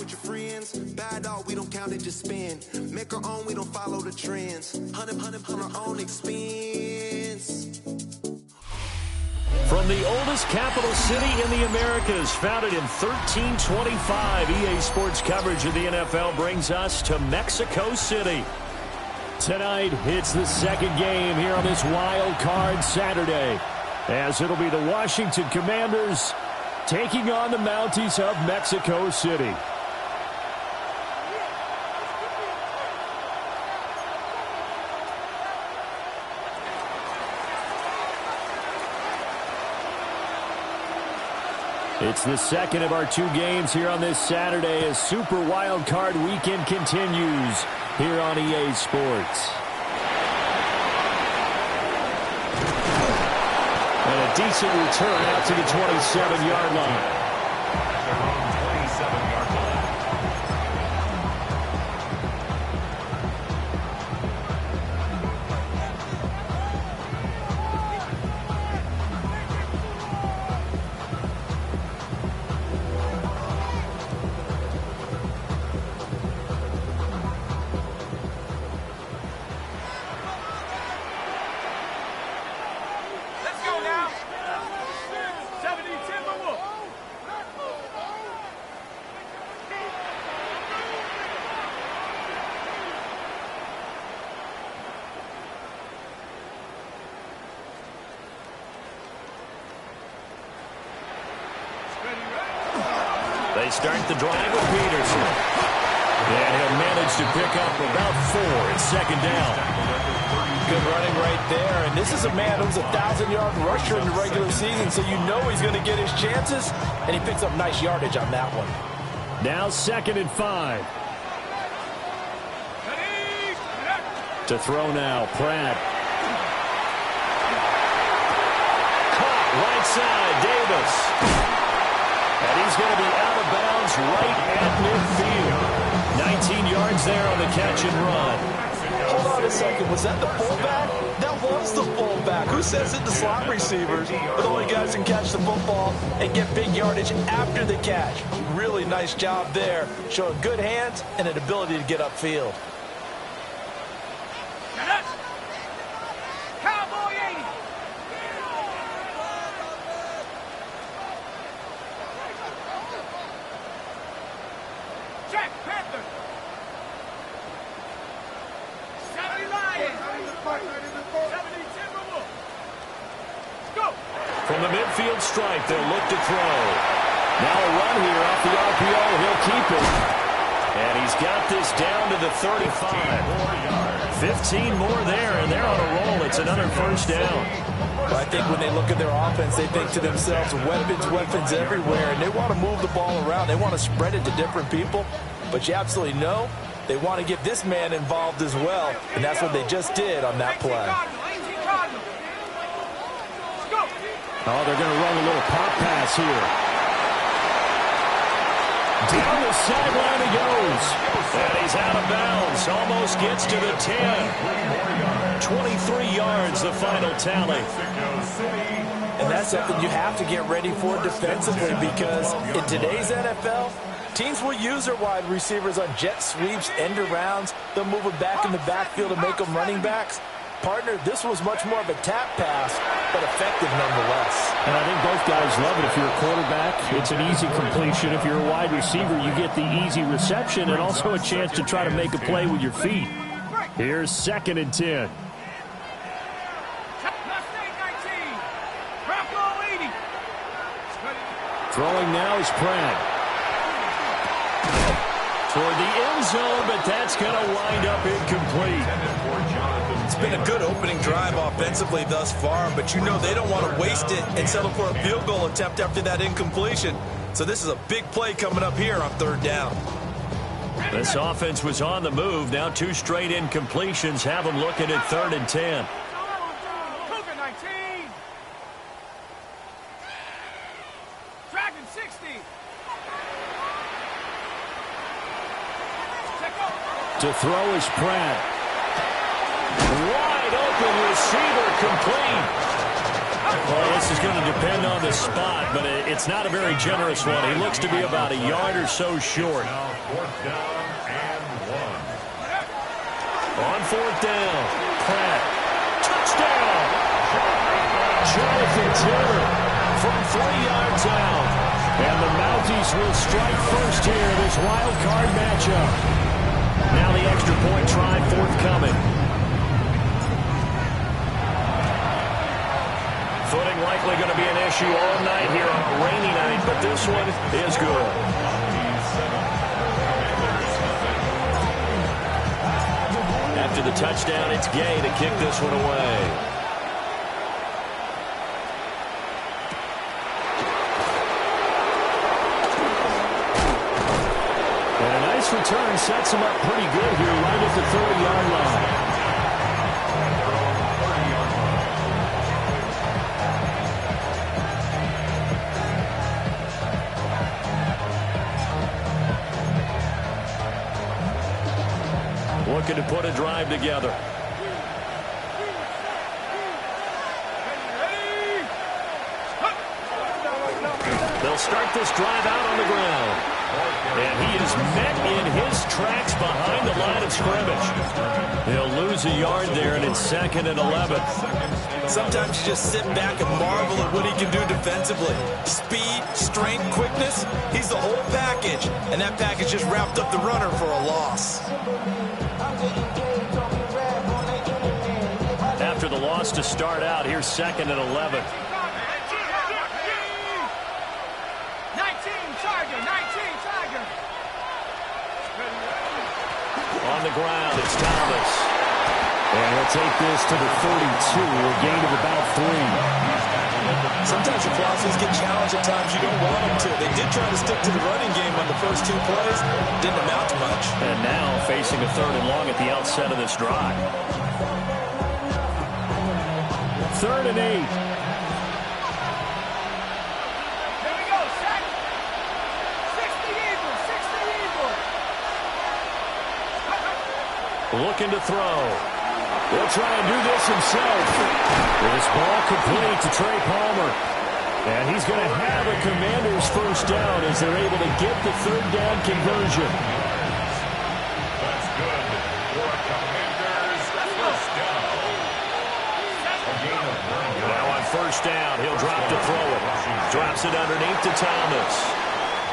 with your friends. Bad dog, we don't count it, just spend. Make our own, we don't follow the trends. Hunt our own expense. From the oldest capital city in the Americas, founded in 1325, EA Sports coverage of the NFL brings us to Mexico City. Tonight, it's the second game here on this Wild Card Saturday, as it'll be the Washington Commanders taking on the Mounties of Mexico City. It's the second of our two games here on this Saturday as Super Wild Card Weekend continues here on EA Sports. And a decent return out to the 27-yard line. They start the drive with Peterson. And he'll manage to pick up about 4 at second down. Good running right there. And this is a man who's a 1,000-yard rusher in the regular season, so you know he's going to get his chances. And he picks up nice yardage on that one. Now 2nd and 5. To throw now, Pratt. Caught right side, Davis. And he's going to be out of bounds right at midfield. 19 yards there on the catch and run. Hold on a second. Was that the fullback? That was the fullback. Who says it? The slot receivers are the only guys who can catch the football and get big yardage after the catch. Really nice job there. Showing good hands and an ability to get upfield. From the midfield stripe, they'll look to throw. Now a run here off the RPO. He'll keep it. And he's got this down to the 35. 15 more there, and they're on a roll. It's another first down. Well, I think when they look at their offense, they think to themselves, weapons everywhere, and they want to move the ball around. They want to spread it to different people. But you absolutely know they want to get this man involved as well, and that's what they just did on that play. Oh, they're going to run a little pop pass here. Down the sideline he goes. And he's out of bounds. Almost gets to the 10. 23 yards, the final tally. And that's something you have to get ready for defensively, because in today's NFL, teams will use their wide receivers on jet sweeps, end arounds. They'll move them back in the backfield and make them running backs. Partner, this was much more of a tap pass, but effective nonetheless. And I think both guys love it. If you're a quarterback, it's an easy completion. If you're a wide receiver, you get the easy reception and also a chance to try to make a play with your feet. Here's 2nd and 10. Throwing now is Pratt. Toward the end zone, but that's going to wind up incomplete. It's been a good opening drive offensively thus far, but you know they don't want to waste it and settle for a field goal attempt after that incompletion. So this is a big play coming up here on 3rd down. This offense was on the move. Now 2 straight incompletions have them looking at 3rd and 10. To throw is Pratt. Wide open receiver, complete. Well, this is going to depend on the spot, but it's not a very generous one. He looks to be about a yard or so short. On fourth down, Pratt. Touchdown! Jonathan Taylor from 3 yards out. And the Mounties will strike first here, this wild card matchup. Now the extra point try forthcoming. Footing likely going to be an issue all night here on a rainy night, but this one is good. After the touchdown, it's Gay to kick this one away. And a nice return sets him up pretty good here right at the 30-yard line. Looking to put a drive together. They'll start this drive out on the ground. And he is met in his tracks behind the line of scrimmage. They'll lose a yard there, and it's 2nd and 11. Sometimes you just sit back and marvel at what he can do defensively. Speed, strength, quickness, he's the whole package. And that package just wrapped up the runner for a loss. After the loss to start out, here's 2nd and 11. 19 Tiger. On the ground, it's Thomas. And he'll take this to the 32, a gain of about 3. Sometimes your philosophies get challenged at times you don't want them to. They did try to stick to the running game on the first 2 plays. Didn't amount to much. And now facing a 3rd and long at the outset of this drive. 3rd and 8. Here we go, set. 60 Eagles. Looking to throw. He'll try and do this himself. This ball complete to Trey Palmer. And he's going to have a Commanders first down as they're able to get the 3rd down conversion. That's good for a Commanders first down. Now on first down, he'll drop to throw it. Drops it underneath to Thomas.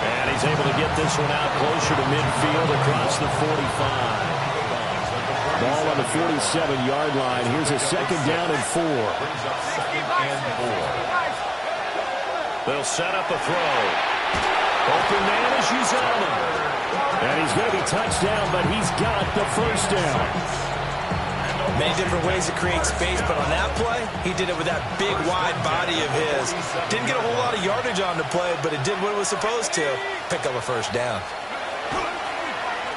And he's able to get this one out closer to midfield across the 45. Ball on the 47-yard line. Here's a 2nd down and 4. They'll set up a throw. Open man is Uzama. And he's going to be touched down, but he's got the first down. Many different ways to create space, but on that play, he did it with that big, wide body of his. Didn't get a whole lot of yardage on the play, but it did what it was supposed to. Pick up a first down.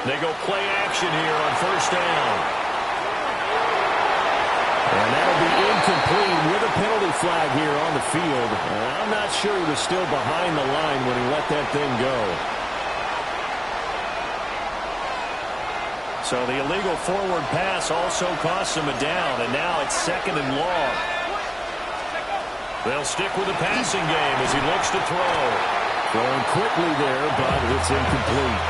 They go play action here on first down. And that'll be incomplete with a penalty flag here on the field. I'm not sure he was still behind the line when he let that thing go. So the illegal forward pass also costs him a down, and now it's 2nd and long. They'll stick with the passing game as he looks to throw. Throwing quickly there, but it's incomplete.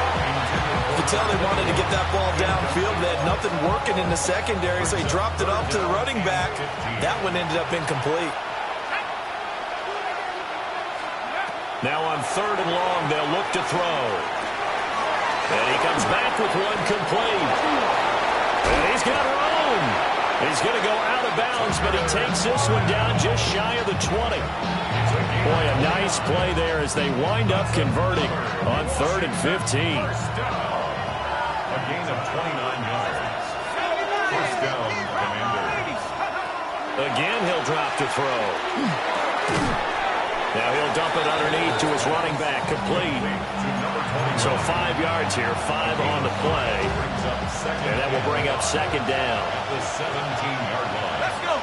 You could tell they wanted to get that ball downfield. They had nothing working in the secondary, so he dropped it off to the running back. That one ended up incomplete. Now on 3rd and long, they'll look to throw. And he comes back with one complete. And he's got room. He's going to go out of bounds, but he takes this one down just shy of the 20. Boy, a nice play there as they wind up converting on 3rd and 15. A gain of 29 yards. First down, Commanders. Again, he'll drop to throw. Now he'll dump it underneath to his running back, complete. So 5 yards here, 5 on the play. And that will bring up 2nd down. At the 17-yard line. Let's go.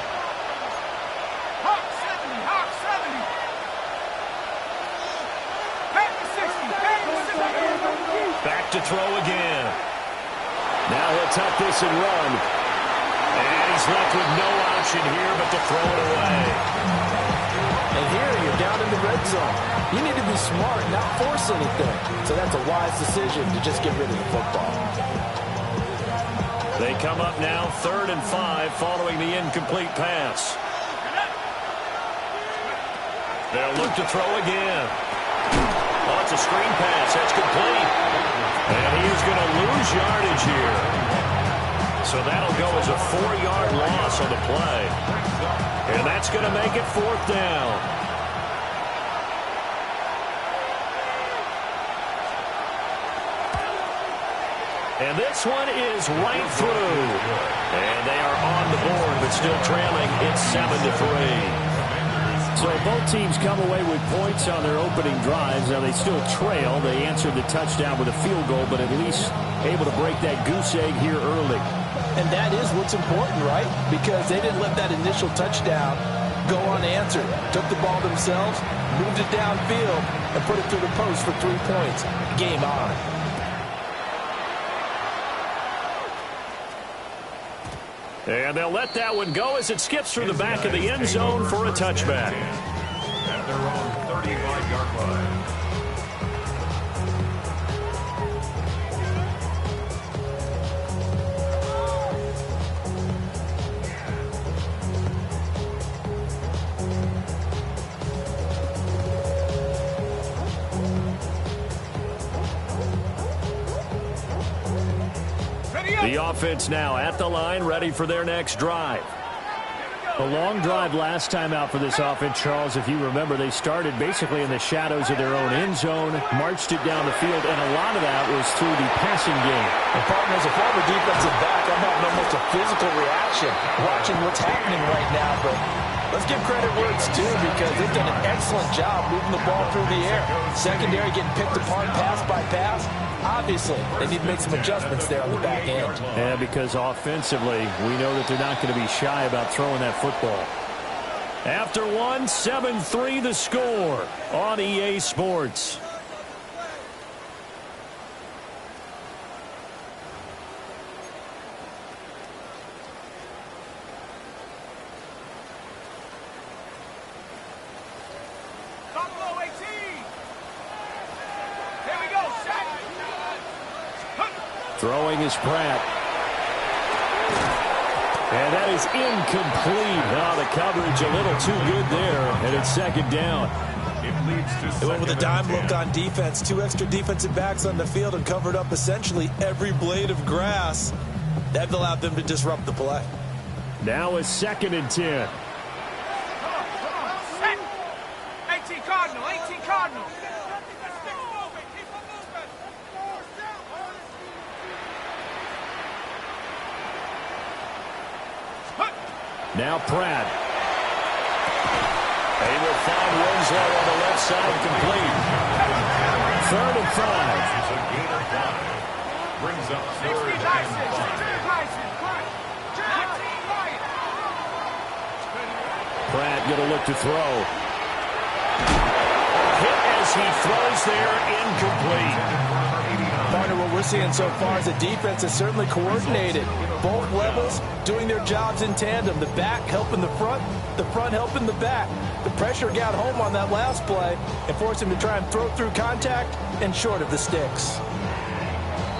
Hawk 70, Hawk 70. Back to 60, back to 60. Back to throw again. Now he'll tuck this and run. And he's left with no option here but to throw it away. And here you're down in the red zone. You need to be smart, not force anything. So that's a wise decision to just get rid of the football. They come up now 3rd and 5 following the incomplete pass. They'll look to throw again. Oh, it's a screen pass. That's complete. And he is going to lose yardage here. So that'll go as a 4-yard loss on the play. And that's going to make it 4th down. And this one is right through. And they are on the board, but still trailing. It's 7-3. So both teams come away with points on their opening drives. Now they still trail. They answered the touchdown with a field goal, but at least able to break that goose egg here early. And that is what's important, right? Because they didn't let that initial touchdown go unanswered. Took the ball themselves, moved it downfield, and put it through the post for 3 points. Game on. And they'll let that one go as it skips through the back of the end zone for a touchback. At their own 35-yard line. The offense now at the line, ready for their next drive. A long drive last time out for this offense, Charles. If you remember, they started basically in the shadows of their own end zone, marched it down the field, and a lot of that was through the passing game. And partner, as a former defensive back, I'm having almost a physical reaction watching what's happening right now. But let's give credit where it's due, because they've done an excellent job moving the ball through the air. Secondary getting picked apart pass by pass. Obviously, they need to make some adjustments there on the back end. Yeah, because offensively, we know that they're not going to be shy about throwing that football. After 7-3 the score on EA Sports. Throwing is Pratt. And that is incomplete. Oh, the coverage a little too good there, and it's 2nd down. It leads to They went with a dime look on defense. 2 extra defensive backs on the field and covered up essentially every blade of grass. That allowed them to disrupt the play. Now it's 2nd and 10. Come on, set. 18 Cardinal, 18 Cardinal. Now Pratt. They will find Winslow on the left side, complete. 3rd and 5. It's a gain of 5. Brings up 3rd and 5. Pratt going to look to throw. Hit as he throws there, incomplete. Partner, what we're seeing so far is the defense is certainly coordinated. Both levels doing their jobs in tandem. The back helping the front helping the back. The pressure got home on that last play and forced him to try and throw through contact and short of the sticks.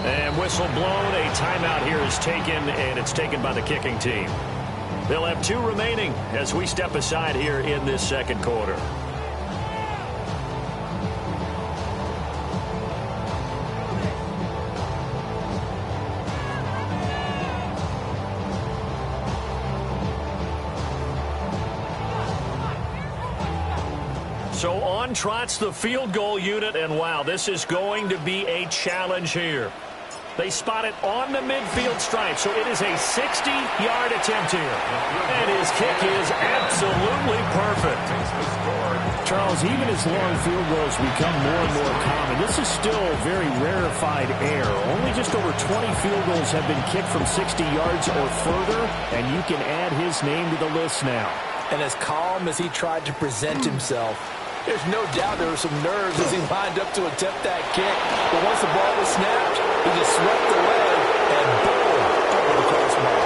And whistle blown. A timeout here is taken, and it's taken by the kicking team. They'll have 2 remaining as we step aside here in this 2nd quarter. So on trots the field goal unit, and wow, this is going to be a challenge here. They spot it on the midfield stripe, so it is a 60-yard attempt here. And his kick is absolutely perfect. Charles, even as long field goals become more and more common, this is still very rarefied air. Only just over 20 field goals have been kicked from 60 yards or further, and you can add his name to the list now. And as calm as he tried to present himself, there's no doubt there were some nerves as he lined up to attempt that kick. But once the ball was snapped, he just swept away and boom, over the crossbar.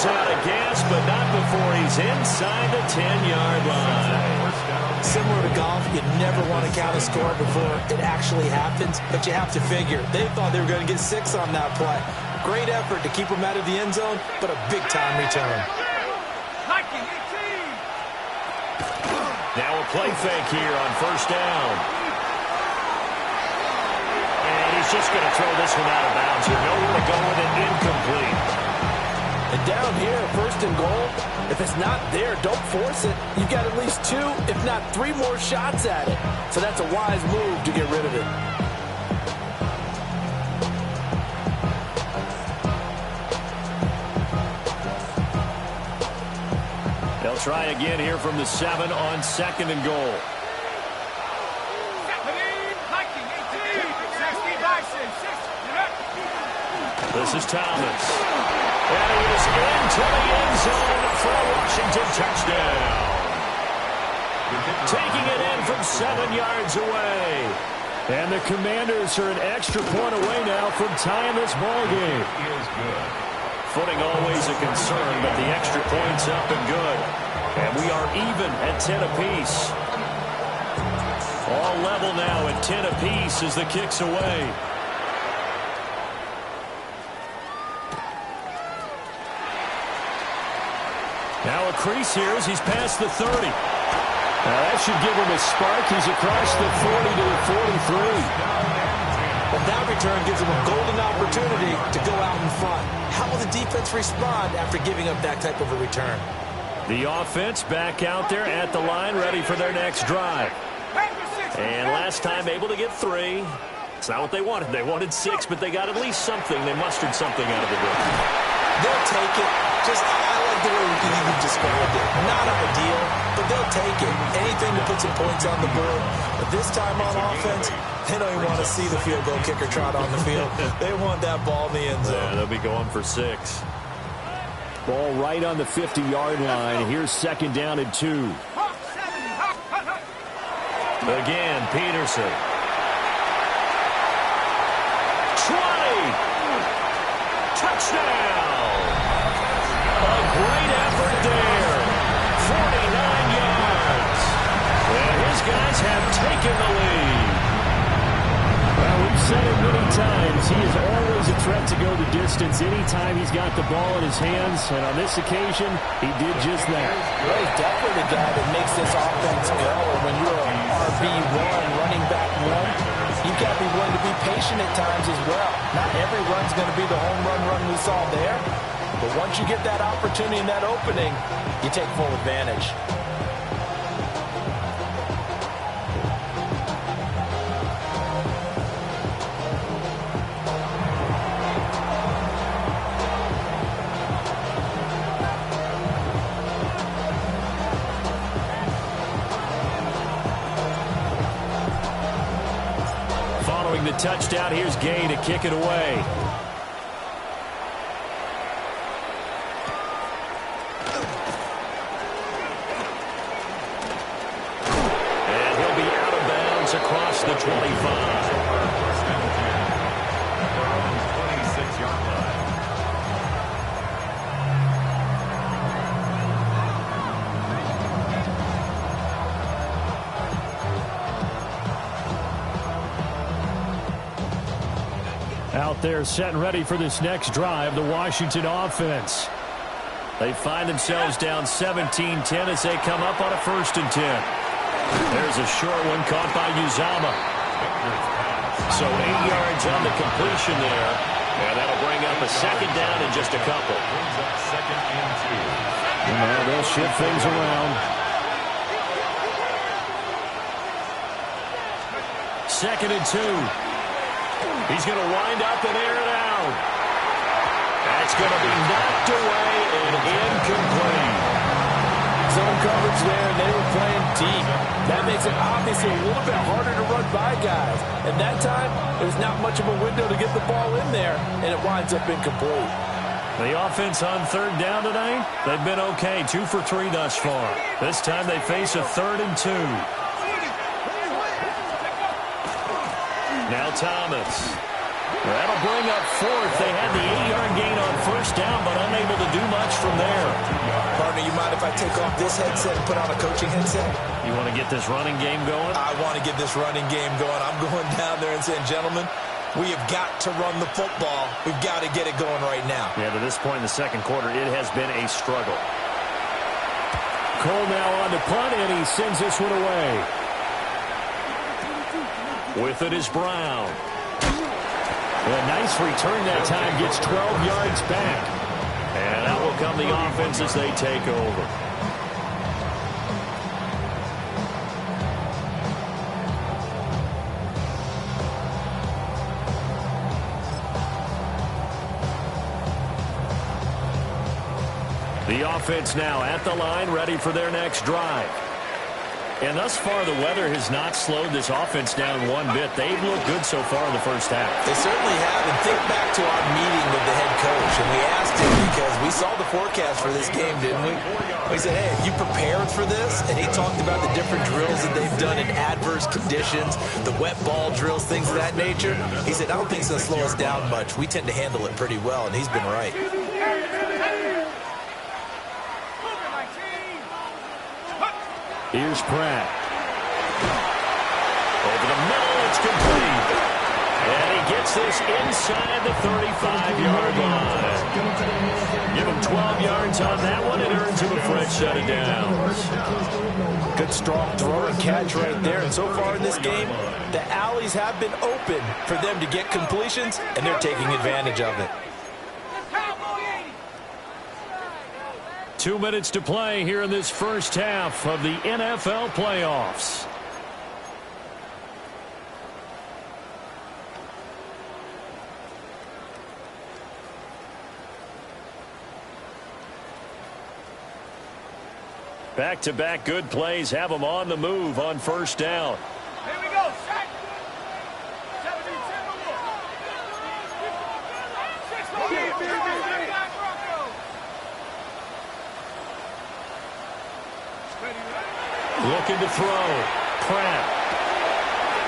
runs out of gas, but not before he's inside the 10-yard line. Similar to golf, you never want to count a score before it actually happens, but you have to figure. They thought they were going to get 6 on that play. Great effort to keep them out of the end zone, but a big-time return. Now a play fake here on first down. And he's just going to throw this one out of bounds here. Nowhere to go with it, incomplete. And down here, first and goal, if it's not there, don't force it. You've got at least 2, if not 3 more shots at it. So that's a wise move to get rid of it. They'll try again here from the 7 on second and goal. This is Thomas. And he is into the end zone for a Washington touchdown. Taking it in from 7 yards away. And the Commanders are an extra point away now from tying this ball game. Footing always a concern, but the extra point's up and good. And we are even at 10 apiece. All level now at 10 apiece as the kick's away. Now a crease here as he's past the 30. Now that should give him a spark. He's across the 40 to the 43. Well, that return gives him a golden opportunity to go out in front. How will the defense respond after giving up that type of a return? The offense back out there at the line, ready for their next drive. And last time able to get 3. It's not what they wanted. They wanted 6, but they got at least something. They mustered something out of the game. They'll take it. I like the way you described it. Not ideal, but they'll take it. Anything to put some points on the board. But this time on offense, they don't even want to see the field goal kicker trot on the field. They want that ball in the end zone. Yeah, they'll be going for 6. Ball right on the 50-yard line. Here's second down and 2. Again, Peterson. 20. Touchdown. A great effort there. 49 yards. And his guys have taken the lead. Well, we've said it many times. He is always a threat to go the distance anytime he's got the ball in his hands. And on this occasion, he did just that. Well, he's definitely the guy that makes this offense go. When you're an RB1, running back 1, you've got to be willing to be patient at times as well. Not every run's going to be the home run we saw there. But once you get that opportunity and that opening, you take full advantage. Following the touchdown, here's Gay to kick it away. Across the 25. Out there set and ready for this next drive, the Washington offense. They find themselves down 17-10 as they come up on a 1st and 10. There's a short one caught by Uzama. So 8 yards on the completion there. And that'll bring up a second down in just a couple. Well, they'll shift things around. 2nd and 2. He's going to wind up and air it out. That's going to be knocked away and incomplete. Zone coverage there, and they were playing deep. That makes it obviously a little bit harder to run by guys. And that time, there's not much of a window to get the ball in there, and it winds up incomplete. The offense on 3rd down tonight, they've been okay. 2 for 3 thus far. This time they face a 3rd and 2. Now Thomas. That'll bring up fourth. They had the 8-yard gain on first down, but unable to do much from there. Partner, you mind if I take off this headset and put on a coaching headset? You want to get this running game going? I want to get this running game going. I'm going down there and saying, gentlemen, we have got to run the football. We've got to get it going right now. Yeah, to this point in the second quarter, it has been a struggle. Cole now on to punt, and he sends this one away. With it is Brown. A nice return that time, gets 12 yards back. And that will come the offense as they take over. The offense now at the line, ready for their next drive. And thus far, the weather has not slowed this offense down one bit. They've looked good so far in the first half. They certainly have. And think back to our meeting with the head coach. And we asked him because we saw the forecast for this game, didn't we? We said, hey, have you prepared for this? And he talked about the different drills that they've done in adverse conditions, the wet ball drills, things of that nature. He said, I don't think it's going to slow us down much. We tend to handle it pretty well, and he's been right. Here's Pratt. Over the middle, it's complete. And he gets this inside the 35-yard line. Give him 12 yards on that one. It earns him a fresh set of downs. Good strong throw and catch right there. And so far in this game, the alleys have been open for them to get completions, and they're taking advantage of it. 2 minutes to play here in this first half of the NFL playoffs. Back-to-back good plays have them on the move on first down. Here we go. Sack. Looking to throw. Pratt.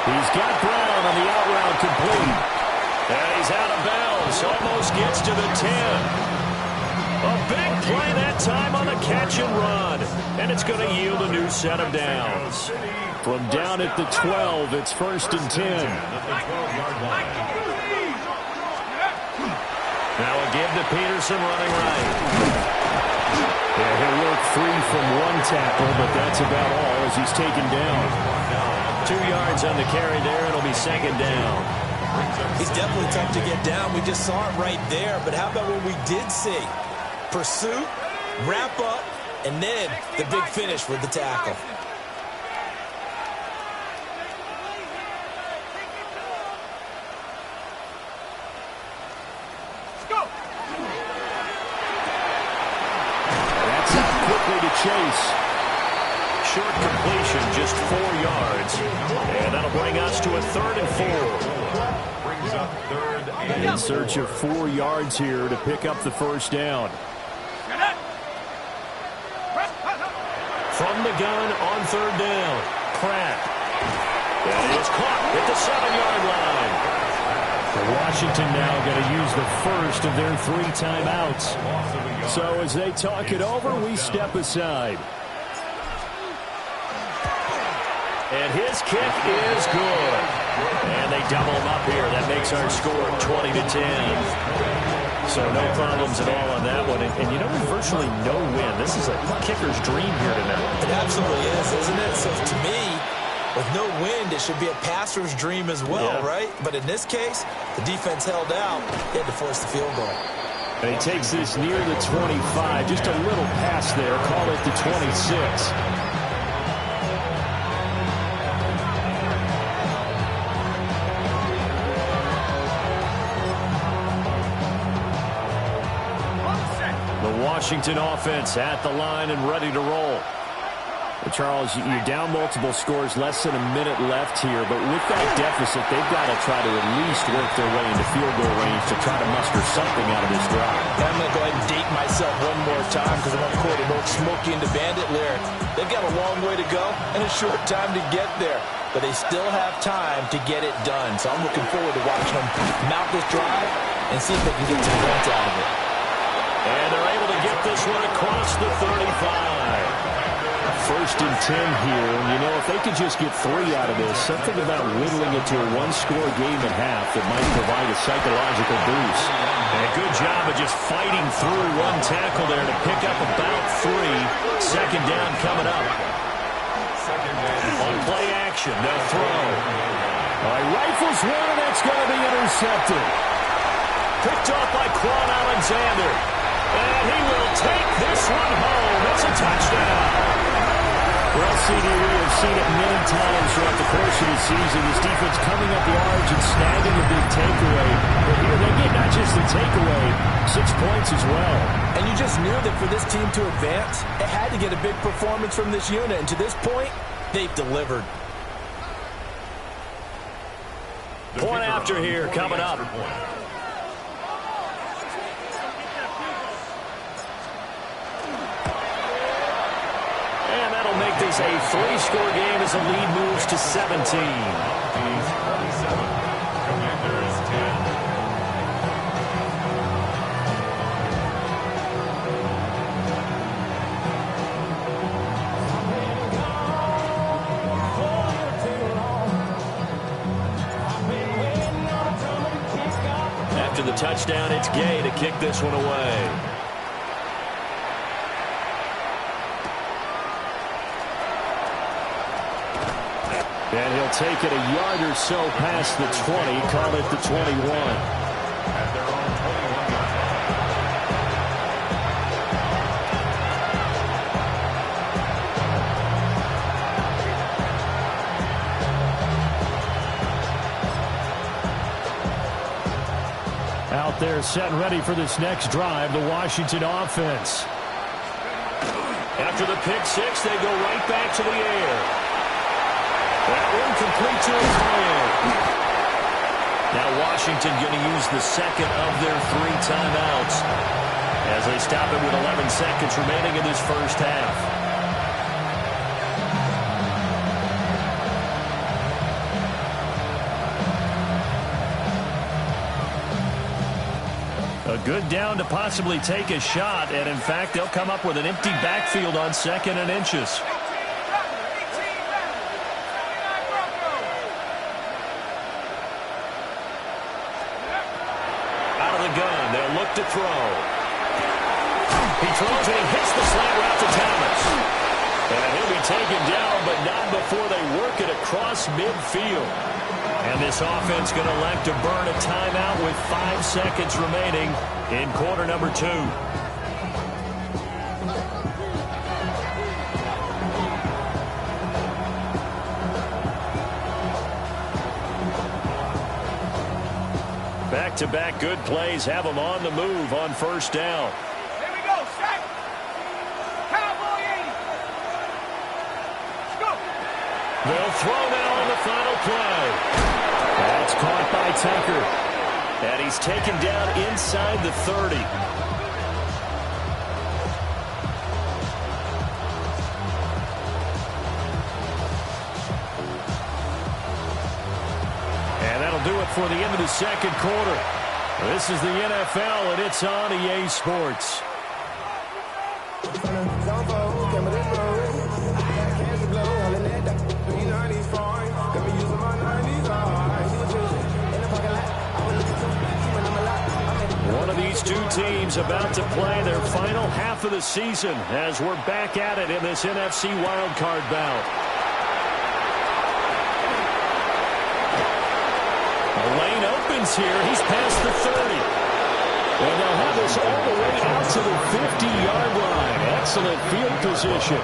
He's got Brown on the out route complete. And he's out of bounds. Almost gets to the 10. A big play that time on the catch and run. And it's going to yield a new set of downs. From down at the 12, it's 1st and 10. Now a give to Peterson running right. Yeah, he'll work free from one tackle, but that's about all as he's taken down. 2 yards on the carry there. It'll be second down. He's definitely tough to get down. We just saw it right there. But how about what we did see? Pursuit, wrap up, and then the big finish with the tackle. Chase. Short completion, just 4 yards. And that'll bring us to a 3rd and 4. Brings up 3rd and in search of 4 yards here to pick up the first down. From the gun on 3rd down. Pratt. And it is caught at the 7-yard line. Washington now going to use the first of their 3 timeouts. So as they talk it over, we step aside. And his kick is good. And they double him up here. That makes our score 20-10. So no problems at all on that one. And you know, there's virtually no win. This is a kicker's dream here tonight. It absolutely is, isn't it? So to me, with no wind, it should be a passer's dream as well, right? But in this case, the defense held out. They had to force the field goal. And he takes this near the 25. Just a little pass there. Call it the 26. The Washington offense at the line and ready to roll. Charles, you're down multiple scores, less than a minute left here, but with that deficit, they've got to try to at least work their way into field goal range to try to muster something out of this drive. I'm going to go ahead and date myself one more time because I'm going to quote an old Smokey and the Bandit lyric. They've got a long way to go and a short time to get there, but they still have time to get it done. So I'm looking forward to watching them mount this drive and see if they can get some points out of it. And they're able to get this one across the 35. First and 10 here, and you know, if they could just get 3 out of this, something about whittling it to a one-score game at half that might provide a psychological boost. And a good job of just fighting through one tackle there to pick up about 3. Second down coming up. On play action, they'll throw. All right, rifles one, and that's going to be intercepted. Picked off by Quan Alexander. And he will take this one home. It's a touchdown. Well, CD, we have seen it many times throughout the course of the season. This defense coming up large and snagging a big takeaway. But here they get not just the takeaway, 6 points as well. And you just knew that for this team to advance, it had to get a big performance from this unit. And to this point, they've delivered. Point after here coming up. Make this a 3-score game as the lead moves to 17. Commanders 10. After the touchdown, it's Gay to kick this one away. And he'll take it a yard or so past the 20, call it the 21. At their own 21 yard line. Out there set and ready for this next drive, the Washington offense. After the pick 6, they go right back to the air. That one complete to his hand. Now Washington going to use the second of their 3 timeouts as they stop it with 11 seconds remaining in this first half. A good down to possibly take a shot, and in fact, they'll come up with an empty backfield on 2nd and inches. To throw. He throws and he hits the slant route to Thomas. And he'll be taken down, but not before they work it across midfield. And this offense going to elect to burn a timeout with 5 seconds remaining in quarter number 2. Back-to-back good plays have them on the move on first down. Here we go, set. Cowboy 80. Let's go. They'll throw now on the final play. That's caught by Tucker. And he's taken down inside the 30. Do it for the end of the second quarter. This is the NFL, and it's on EA Sports. One of these two teams about to play their final half of the season as we're back at it in this NFC Wildcard bout. Lane opens here. He's past the 30. And they'll have this all the way out to the 50-yard line. Excellent field position.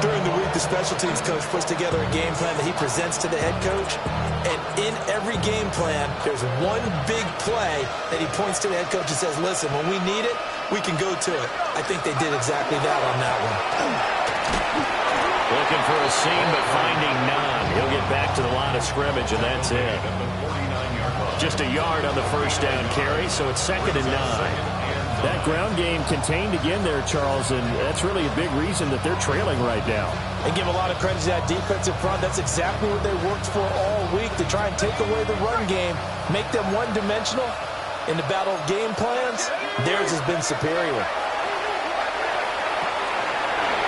During the week, the special teams coach puts together a game plan that he presents to the head coach. And in every game plan, there's one big play that he points to the head coach and says, listen, when we need it, we can go to it. I think they did exactly that on that one. Looking for a seam, but finding none. He'll get back to the line of scrimmage, and that's it. Just a yard on the first down carry, so it's 2nd and 9. That ground game contained again there, Charles, and that's really a big reason that they're trailing right now. And give a lot of credit to that defensive front. That's exactly what they worked for all week, to try and take away the run game, make them one-dimensional. In the battle of game plans, theirs has been superior.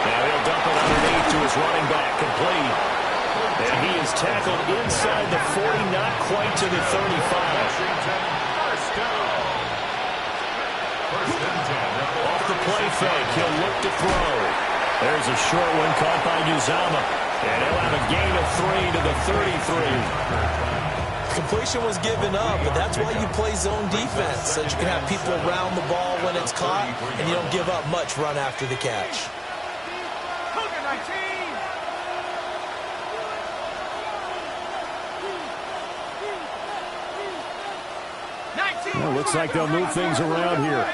Now he'll dump it underneath to his running back, complete. And he is tackled inside the 40, not quite to the 35. Off the play fake, he'll look to throw. There's a short one caught by Uzama. And he'll have a gain of 3 to the 33. Completion was given up, but that's why you play zone defense, so you can have people around the ball when it's caught, and you don't give up much run after the catch. Well, looks like they'll move things around here.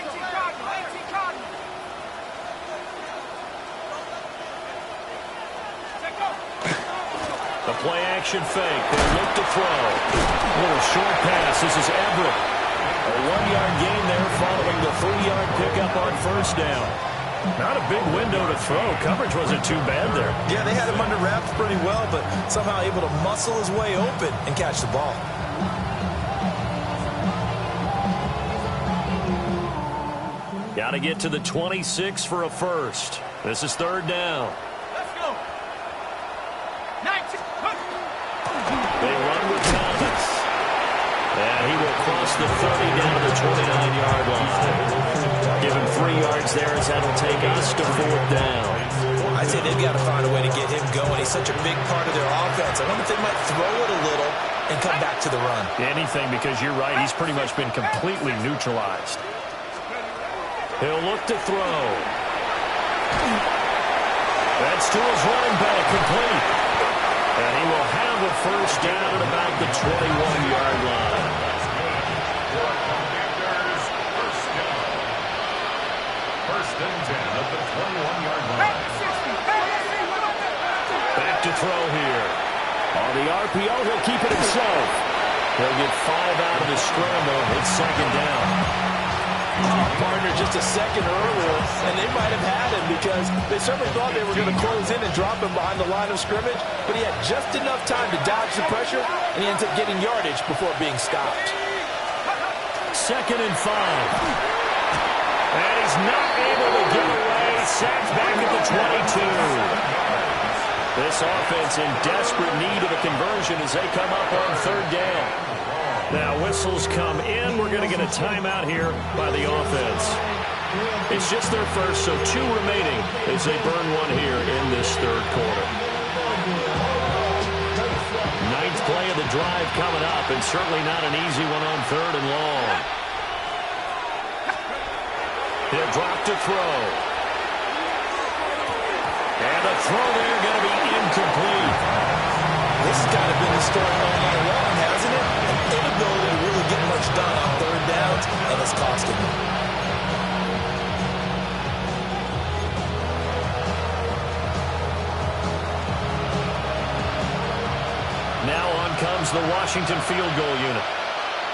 The play action fake. They look to throw. A little short pass. This is Everett. A 1-yard gain there following the 3-yard pickup on first down. Not a big window to throw. Coverage wasn't too bad there. Yeah, they had him under wraps pretty well, but somehow able to muscle his way open and catch the ball. Got to get to the 26 for a first. This is 3rd down. Let's go. 19. They run with Thomas. And he will cross the 30 down to the 29-yard line. Give him 3 yards there as that'll take us to 4th down. I'd say they've got to find a way to get him going. He's such a big part of their offense. I wonder if they might throw it a little and come back to the run. Anything, because you're right. He's pretty much been completely neutralized. He'll look to throw. That's to his running back, complete. And he will have a first down at about the 21-yard line. First and 10 at the 21-yard line. Back to throw here. On the RPO, he'll keep it himself. He'll get 5 out of the scramble. It's 2nd down. Partner just a second earlier, and they might have had him because they certainly thought they were going to close in and drop him behind the line of scrimmage, but he had just enough time to dodge the pressure, and he ends up getting yardage before being stopped. 2nd and 5. And he's not able to get away. Sacked back at the 22. This offense in desperate need of a conversion as they come up on 3rd down. Now whistles come in. We're going to get a timeout here by the offense. It's just their first, so 2 remaining as they burn one here in this 3rd quarter. 9th play of the drive coming up, and certainly not an easy one on 3rd and long. He'll drop to throw. And the throw there going to be incomplete. This has kind of been the storyline all along, hasn't it? An inability to really get much done on 3rd downs, and it's costing them. Now on comes the Washington field goal unit.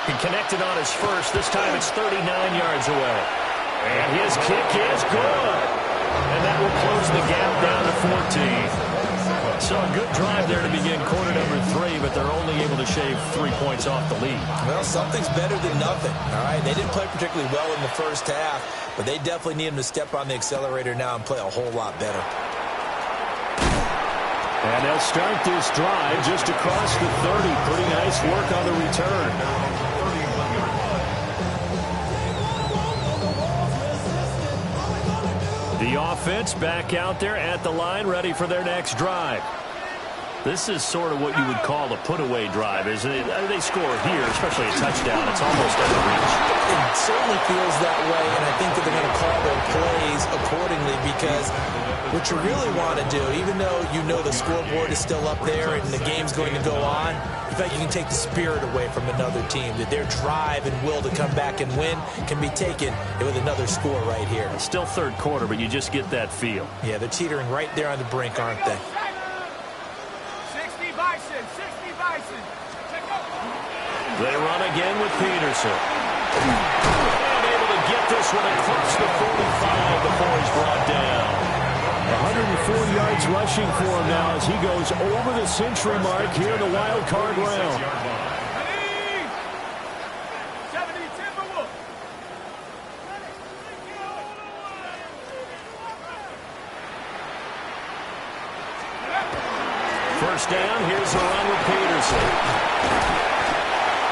He connected on his first. This time it's 39 yards away. And his kick is good. And that will close the gap down to 14. So a good drive there to begin quarter number 3, but they're only able to shave 3 points off the lead. Well, something's better than nothing, all right? They didn't play particularly well in the first half, but they definitely need them to step on the accelerator now and play a whole lot better. And they'll start this drive just across the 30. Pretty nice work on the return. The offense back out there at the line, ready for their next drive. This is sort of what you would call a put-away drive, isn't it? They score here, especially a touchdown. It's almost out of reach. It certainly feels that way, and I think that they're going to call their plays accordingly because what you really want to do, even though you know the scoreboard is still up there and the game's going to go on, in fact, you can take the spirit away from another team, that their drive and will to come back and win can be taken with another score right here. It's still 3rd quarter, but you just get that feel. Yeah, they're teetering right there on the brink, aren't they? They run again with Peterson. And able to get this one across the 45 before he's brought down. 104 yards rushing for him now as he goes over the century mark here in the wild card round. First down, here's a run with Peterson.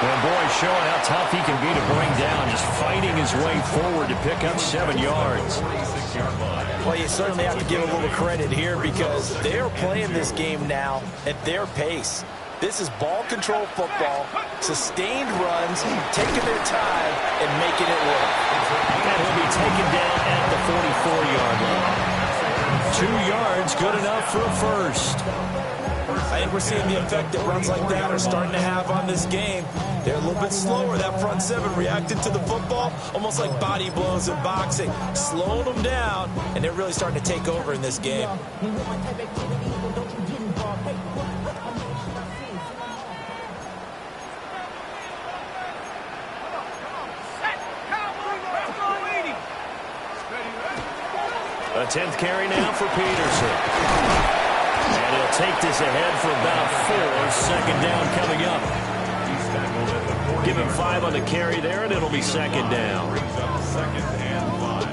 And boy, showing how tough he can be to bring down, just fighting his way forward to pick up 7 yards. Well, you certainly have to give a little credit here because they're playing this game now at their pace. This is ball control football, sustained runs, taking their time, and making it work. And he'll be taken down at the 44-yard line. 2 yards, good enough for a first. I think we're seeing the effect that runs like that are starting to have on this game. They're a little bit slower. That front seven reacting to the football, almost like body blows in boxing, slowing them down, and they're really starting to take over in this game. A 10th carry now for Peterson. And he'll take this ahead for about 4. Second down coming up. Give him 5 on the carry there, and it'll be second down. Second and 5.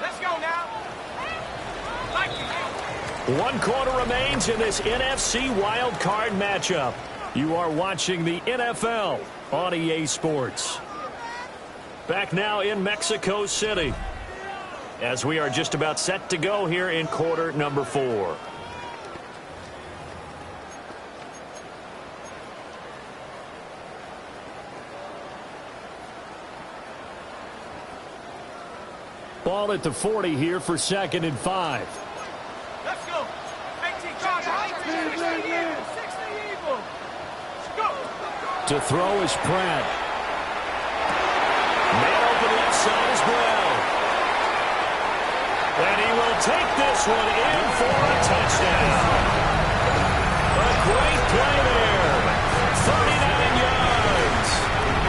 Let's go now. Like it. 1 quarter remains in this NFC Wildcard matchup. You are watching the NFL on EA Sports. Back now in Mexico City as we are just about set to go here in quarter number 4. Ball at the 40 here for 2nd and 5. Let's go. 18 cards. 60 evil. Go. To throw is Pratt. Man open left side is Brown. And he will take this one in for a touchdown. A great play there. 39 yards.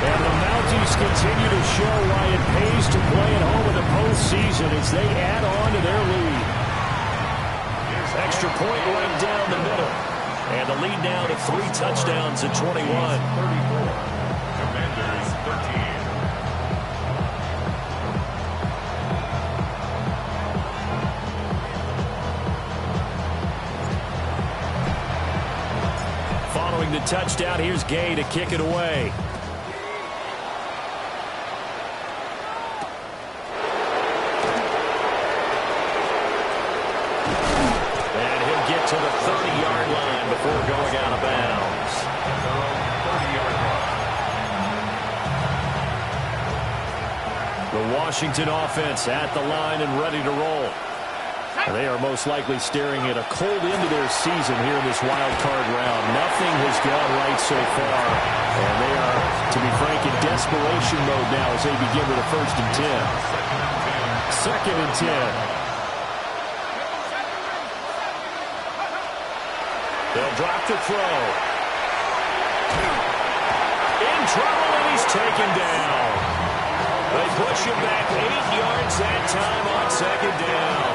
And the Mounties continue to show why it pays to play at home in the postseason as they add on to their lead. Extra point right down the middle. And the lead now to 3 touchdowns at 21. 34. Commanders 13. Following the touchdown, here's Gay to kick it away. And he'll get to the 30-yard line before going out of bounds. 30-yard line. The Washington offense at the line and ready to roll. And they are most likely staring at a cold end to their season here in this wild card round. Nothing has gone right so far. And they are, to be frank, in desperation mode now as they begin with a 1st and 10. 2nd and 10. They'll drop the throw. In trouble, and he's taken down. They push him back 8 yards that time on 2nd down.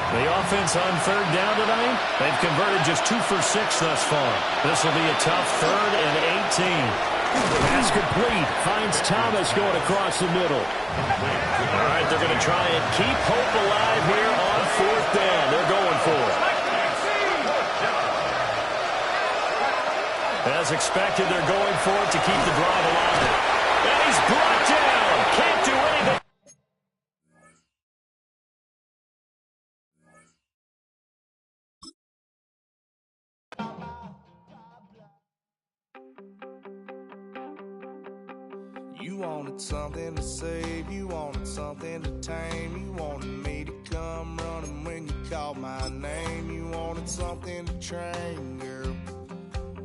The offense on 3rd down tonight, they've converted just 2 for 6 thus far. This will be a tough 3rd and 18. Pass complete. Finds Thomas going across the middle. All right, they're going to try and keep hope alive here on 4th down. They're going for it. As expected, they're going for it to keep the drive alive. And he's brought down. Can't do anything. You wanted something to save, you wanted something to tame, you wanted me to come running when you called my name, you wanted something to train, girl.